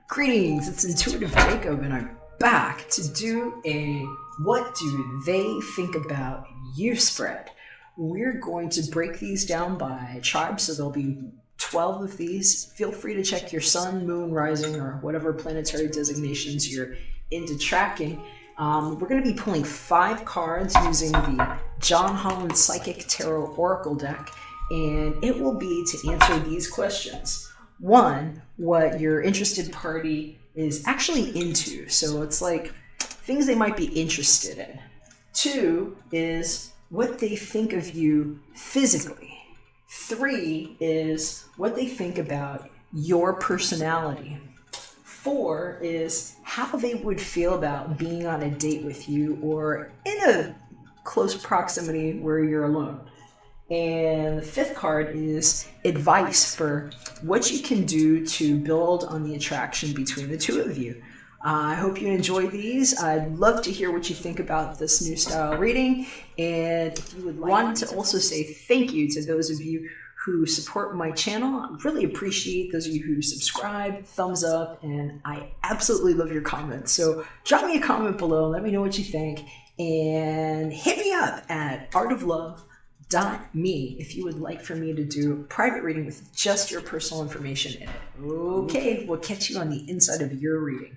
Greetings, it's Intuitive Jakob, and I'm back to do a What Do They Think About You spread. We're going to break these down by tribe, so there'll be 12 of these. Feel free to check your sun, moon, rising, or whatever planetary designations you're into tracking. We're going to be pulling 5 cards using the John Holland Psychic Tarot Oracle deck, and it will be to answer these questions. 1, what your interested party is actually into. So it's like things they might be interested in. 2 is what they think of you physically. 3 is what they think about your personality. 4 is how they would feel about being on a date with you or in a close proximity where you're alone. And the 5th card is advice for what you can do to build on the attraction between the two of you. I hope you enjoy these. I'd love to hear what you think about this new style reading. And if you would want to also say thank you to those of you who support my channel. I really appreciate those of you who subscribe, thumbs up, and I absolutely love your comments. So drop me a comment below, let me know what you think, and hit me up at artoflove.me if you would like for me to do a private reading with just your personal information in it. Okay, we'll catch you on the inside of your reading.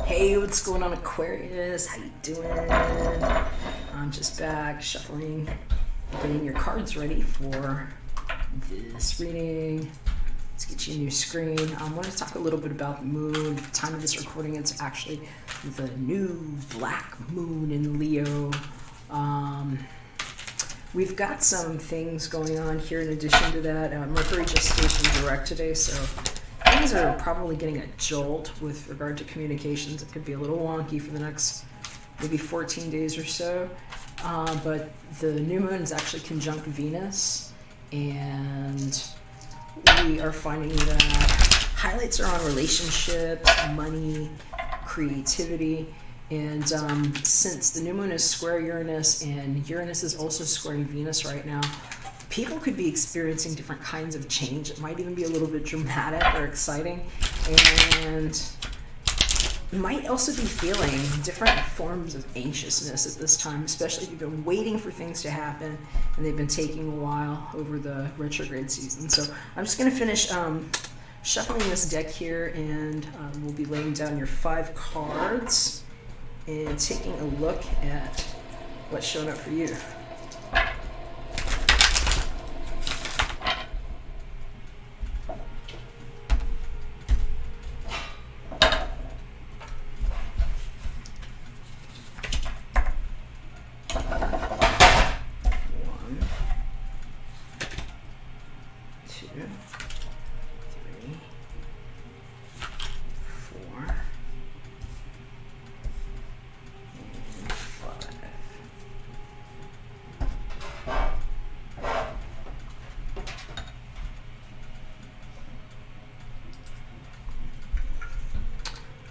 Hey, what's going on, Aquarius? How you doing? I'm just back shuffling, getting your cards ready for this reading. Let's get you a new screen. I want to talk a little bit about the moon. At the time of this recording, it's actually the new black moon in Leo. We've got some things going on here in addition to that. Mercury just stationed direct today, so things are probably getting a jolt with regard to communications. It could be a little wonky for the next maybe 14 days or so. But the new moon is actually conjunct Venus, and we are finding that highlights are on relationships, money, creativity, and since the new moon is square Uranus and Uranus is also squaring Venus right now, people could be experiencing different kinds of change. It might even be a little bit dramatic or exciting, and might also be feeling different forms of anxiousness at this time, especially if you've been waiting for things to happen and they've been taking a while over the retrograde season. So I'm just going to finish shuffling this deck here, and we'll be laying down your 5 cards and taking a look at what's showing up for you.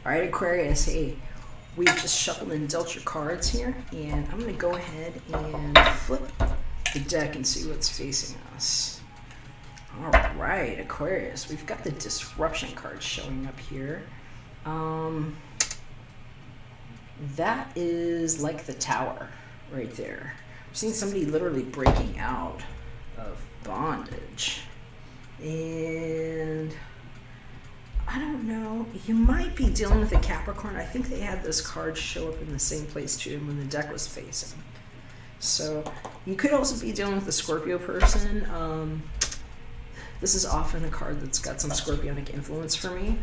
All right, Aquarius, hey, we've just shuffled and dealt your cards here, and I'm going to go ahead and flip the deck and see what's facing us. All right, Aquarius, we've got the disruption card showing up here. That is like the Tower right there. We're seeing somebody literally breaking out of bondage. And I don't know, you might be dealing with a Capricorn. I think they had this card show up in the same place too when the deck was facing. So you could also be dealing with a Scorpio person. This is often a card that's got some Scorpionic influence for me.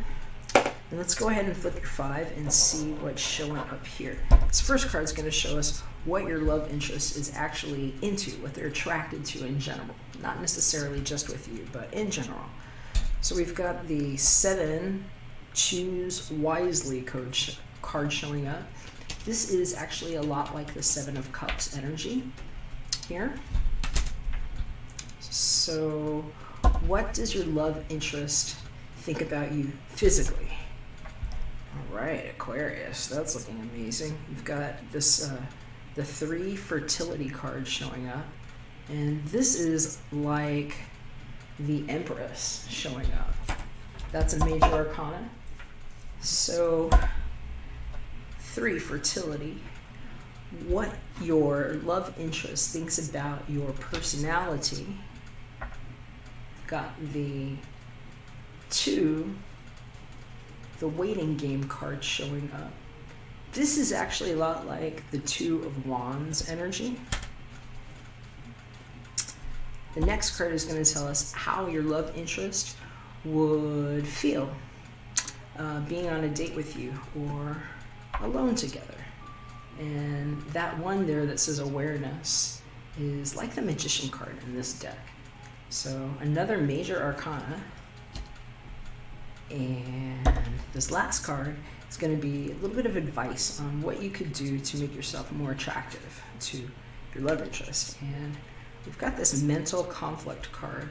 And let's go ahead and flip your 5 and see what's showing up here. This first card is going to show us what your love interest is actually into, what they're attracted to in general. Not necessarily just with you, but in general. So we've got the 7 Choose Wisely card showing up. This is actually a lot like the 7 of Cups energy here. So what does your love interest think about you physically. All right, Aquarius, that's looking amazing. You've got this, the 3 fertility card showing up. And this is like the Empress showing up. That's a major arcana. So 3, fertility. What your love interest thinks about your personality. Got the 2, the waiting game card showing up. This is actually a lot like the 2 of Wands energy. The next card is going to tell us how your love interest would feel being on a date with you or alone together. And that one there that says awareness is like the Magician card in this deck. So another major arcana. And this last card is going to be a little bit of advice on what you could do to make yourself more attractive to your love interest. And we've got this mental conflict card,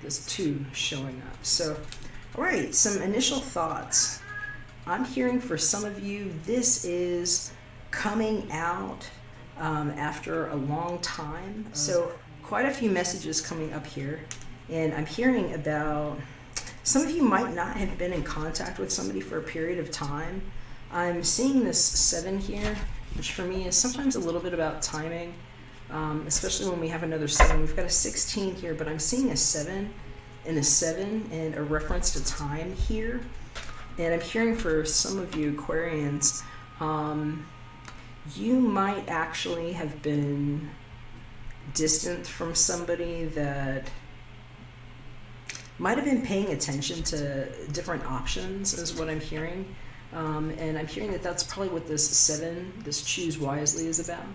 this 2 showing up. So, all right, some initial thoughts. I'm hearing for some of you, this is coming out after a long time. So quite a few messages coming up here. And I'm hearing about, some of you might not have been in contact with somebody for a period of time. I'm seeing this 7 here, which for me is sometimes a little bit about timing. Especially when we have another 7. We've got a 16 here, but I'm seeing a 7 and a 7 and a reference to time here. And I'm hearing for some of you Aquarians, you might actually have been distant from somebody that might have been paying attention to different options is what I'm hearing. And I'm hearing that that's probably what this 7, this choose wisely is about.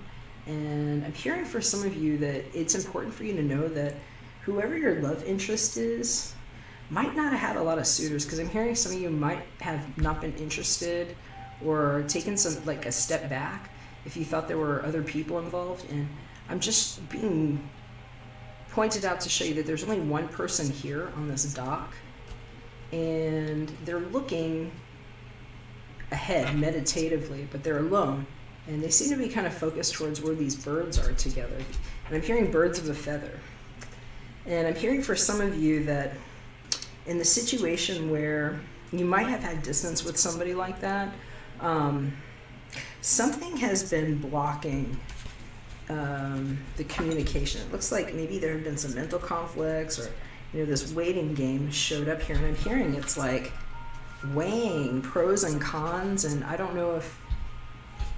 And I'm hearing for some of you that it's important for you to know that whoever your love interest is might not have had a lot of suitors, because I'm hearing some of you might have not been interested or taken some, like, a step back if you thought there were other people involved. And I'm just being pointed out to show you that there's only one person here on this dock, and they're looking ahead meditatively, but they're alone. And they seem to be kind of focused towards where these birds are together. And I'm hearing birds of a feather. And I'm hearing for some of you that in the situation where you might have had distance with somebody like that, something has been blocking the communication. It looks like maybe there have been some mental conflicts, or this waiting game showed up here. And I'm hearing it's like weighing pros and cons. And I don't know if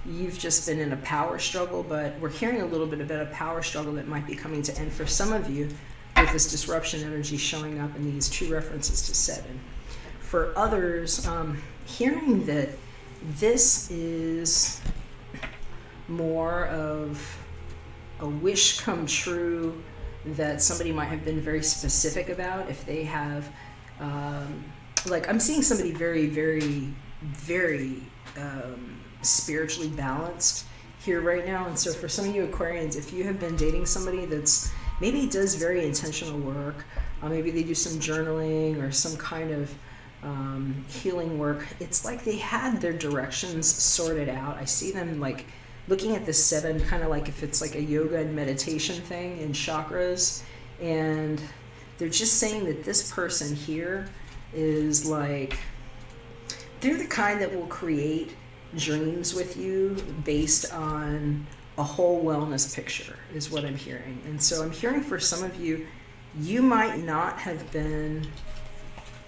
you've just been in a power struggle, but we're hearing a little bit about a power struggle that might be coming to end for some of you with this disruption energy showing up in these 2 references to 7. For others, hearing that this is more of a wish come true that somebody might have been very specific about. If they have, like, I'm seeing somebody very, very, very spiritually balanced here right now. And so for some of you Aquarians, if you have been dating somebody that's maybe does very intentional work, maybe they do some journaling or some kind of healing work, it's like they had their directions sorted out. I see them like looking at the 7, kind of like if it's like a yoga and meditation thing in chakras, and they're just saying that this person here is like, they're the kind that will create dreams with you based on a whole wellness picture is what I'm hearing. And so I'm hearing for some of you, you might not have been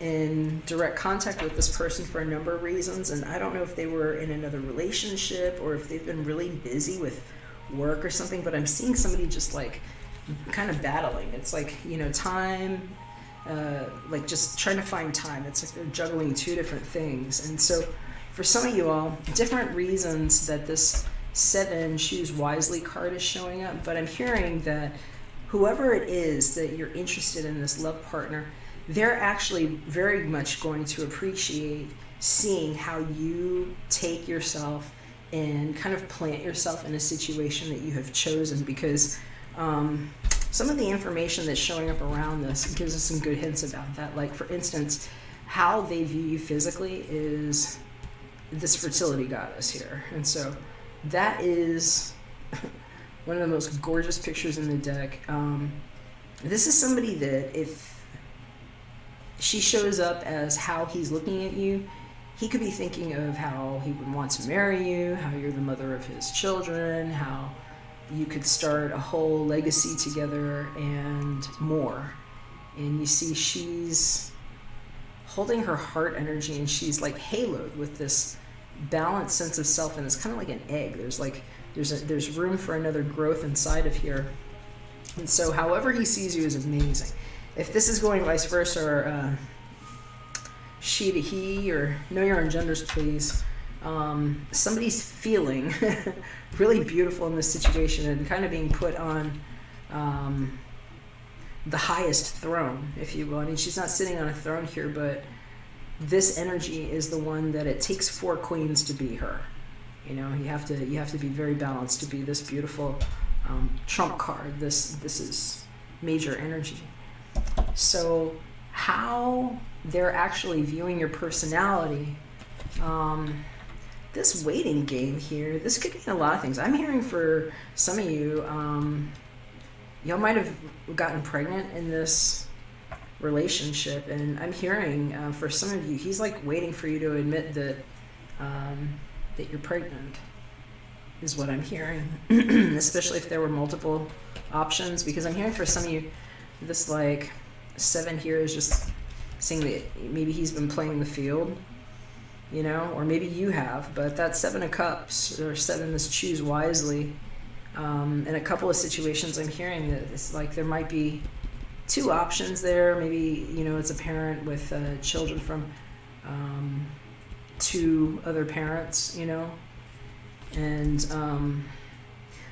in direct contact with this person for a number of reasons, and I don't know if they were in another relationship or if they've been really busy with work or something, but I'm seeing somebody just like kind of battling. It's like, time, like just trying to find time. It's like they're juggling 2 different things. And so for some of you all, different reasons that this 7 choose wisely card is showing up, but I'm hearing that whoever it is that you're interested in, this love partner, they're actually very much going to appreciate seeing how you take yourself and kind of plant yourself in a situation that you have chosen, because some of the information that's showing up around this gives us some good hints about that. Like, for instance, how they view you physically is this fertility goddess here. And so that is one of the most gorgeous pictures in the deck. This is somebody that if she shows up as how he's looking at you, he could be thinking of how he would want to marry you, how you're the mother of his children, how you could start a whole legacy together, and more. And you see she's holding her heart energy, and she's like haloed with this balanced sense of self, and it's kind of like an egg. There's room for another growth inside of here. And so however he sees you is amazing. If this is going vice versa, or she to he, or know your own genders please, somebody's feeling really beautiful in this situation and kind of being put on the highest throne, if you will. I mean, she's not sitting on a throne here, but this energy is the one that it takes 4 queens to be her. You know, you have to be very balanced to be this beautiful trump card. This is major energy. So how they're actually viewing your personality, this waiting game here, this could mean a lot of things. I'm hearing for some of you, y'all might have gotten pregnant in this relationship, and I'm hearing for some of you, he's like waiting for you to admit that that you're pregnant, is what I'm hearing. Especially if there were multiple options, because I'm hearing for some of you, this like 7 here is just saying that maybe he's been playing the field, you know, or maybe you have, but that 7 of Cups, or 7 is choose wisely. In a couple of situations I'm hearing that it's like there might be 2 options there. Maybe, you know, it's a parent with children from 2 other parents, you know, and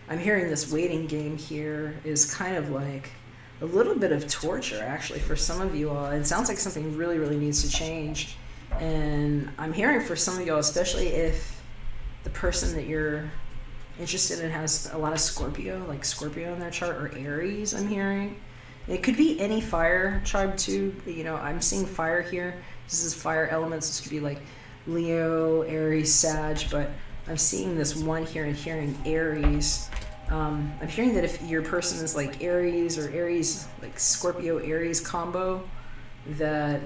I'm hearing this waiting game here is kind of like a little bit of torture actually for some of you all. It sounds like something really, really needs to change. And I'm hearing for some of y'all, especially if the person that you're interested in has a lot of Scorpio, like Scorpio in their chart, or Aries, I'm hearing. It could be any fire tribe too, but, you know, I'm seeing fire here. This is fire elements. This could be like Leo, Aries, Sag, but I'm seeing this one here and hearing Aries. I'm hearing that if your person is like Aries, or Aries, like Scorpio Aries combo, that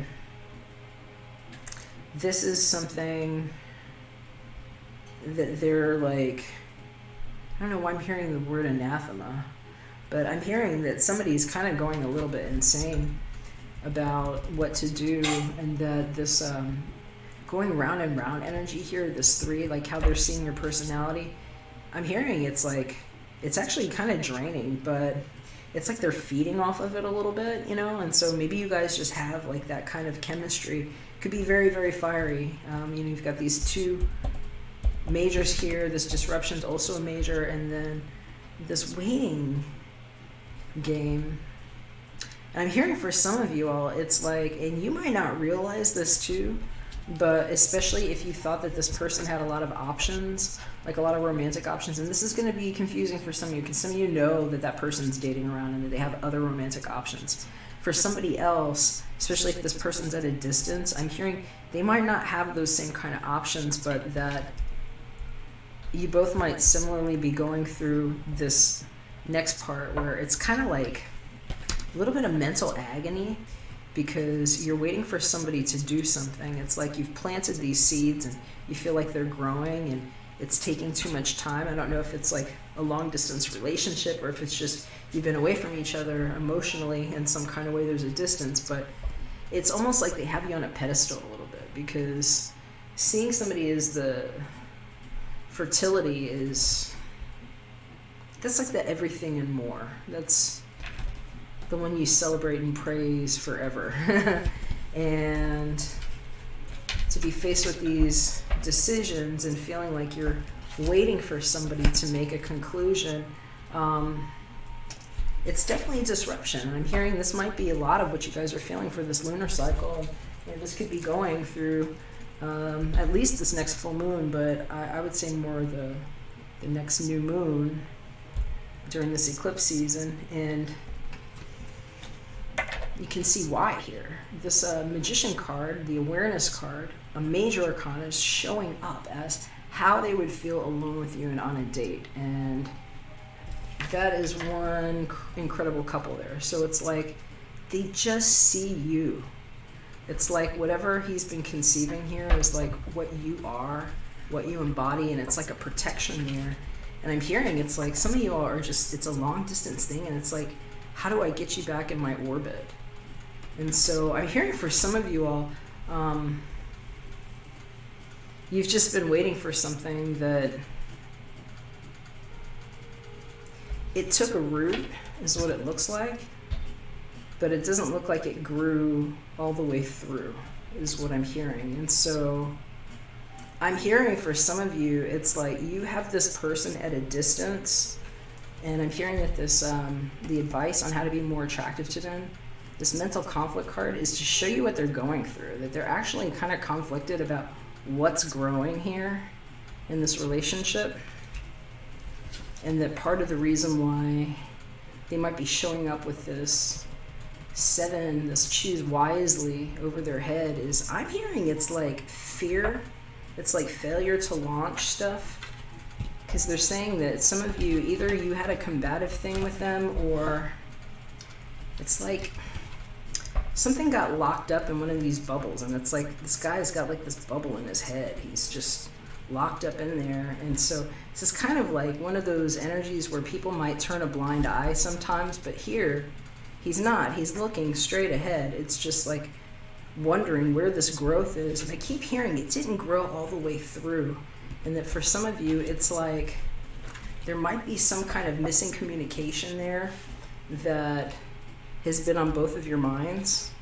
this is something that they're like, I don't know why I'm hearing the word anathema, but I'm hearing that somebody's kind of going a little bit insane about what to do, and that this going round and round energy here, this 3, like how they're seeing your personality, I'm hearing it's like, it's actually kind of draining, but it's like they're feeding off of it a little bit, you know, and so maybe you guys just have like that kind of chemistry. Could be very, very fiery. You know, you've got these 2 majors here. This disruption's also a major, and then this waiting game. And I'm hearing for some of you all, it's like, and you might not realize this too, but especially if you thought that this person had a lot of options, like a lot of romantic options, and this is going to be confusing for some of you, because some of you know that that person's dating around and that they have other romantic options. For somebody else, especially if this person's at a distance, I'm hearing they might not have those same kind of options, but that you both might similarly be going through this next part where it's kind of like a little bit of mental agony, because you're waiting for somebody to do something. It's like you've planted these seeds and you feel like they're growing and it's taking too much time. I don't know if it's like a long distance relationship, or if it's just you've been away from each other emotionally in some kind of way, there's a distance, but it's almost like they have you on a pedestal a little bit, because seeing somebody as the fertility is, that's like the everything and more. That's the one you celebrate and praise forever. And to be faced with these decisions and feeling like you're waiting for somebody to make a conclusion, it's definitely a disruption. And I'm hearing this might be a lot of what you guys are feeling for this lunar cycle. You know, this could be going through at least this next full moon, but I would say more the next new moon during this eclipse season. And you can see why here. This Magician card, the awareness card, a major arcana, is showing up as how they would feel alone with you and on a date. And that is one incredible couple there. So it's like they just see you. It's like whatever he's been conceiving here is like what you are, what you embody, and it's like a protection there. And I'm hearing it's like some of you all are just, it's a long distance thing, and it's like, how do I get you back in my orbit? And so I'm hearing for some of you all, you've just been waiting for something that it took a root, is what it looks like, but it doesn't look like it grew all the way through, is what I'm hearing. And so I'm hearing for some of you, it's like you have this person at a distance, and I'm hearing that this, the advice on how to be more attractive to them, this mental conflict card, is to show you what they're going through, that they're actually kind of conflicted about what's growing here in this relationship, and that part of the reason why they might be showing up with this 7, this choose wisely over their head, is I'm hearing it's like fear, it's like failure to launch stuff, because they're saying that some of you, either you had a combative thing with them, or it's like something got locked up in one of these bubbles, and it's like this guy's got like this bubble in his head. He's just locked up in there. And so this is kind of like one of those energies where people might turn a blind eye sometimes, but here he's not. He's looking straight ahead. It's just like wondering where this growth is. And I keep hearing it didn't grow all the way through, and that for some of you it's like there might be some kind of missing communication there that has been on both of your minds.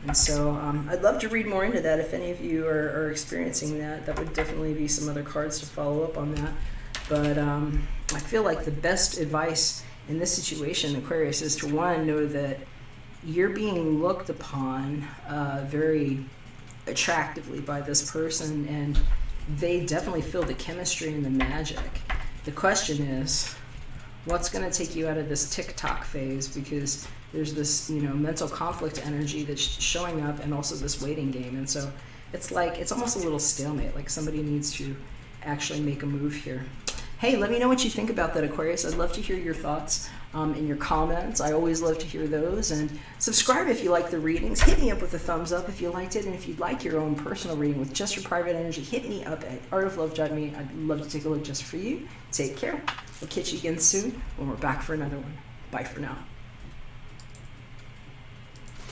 And so I'd love to read more into that. If any of you are experiencing that, that would definitely be some other cards to follow up on that. But I feel like the best advice in this situation, Aquarius, is to, one, know that you're being looked upon very attractively by this person, and they definitely feel the chemistry and the magic. The question is, what's going to take you out of this TikTok phase? Because there's this, mental conflict energy that's showing up, and also this waiting game. And so it's like, it's almost a little stalemate, like somebody needs to actually make a move here. Hey, let me know what you think about that, Aquarius. I'd love to hear your thoughts in your comments. I always love to hear those. And subscribe if you like the readings. Hit me up with a thumbs up if you liked it. And if you'd like your own personal reading with just your private energy, hit me up at artoflove.me. I'd love to take a look just for you. Take care. We'll catch you again soon when we're back for another one. Bye for now.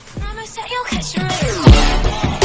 Promise that you'll catch your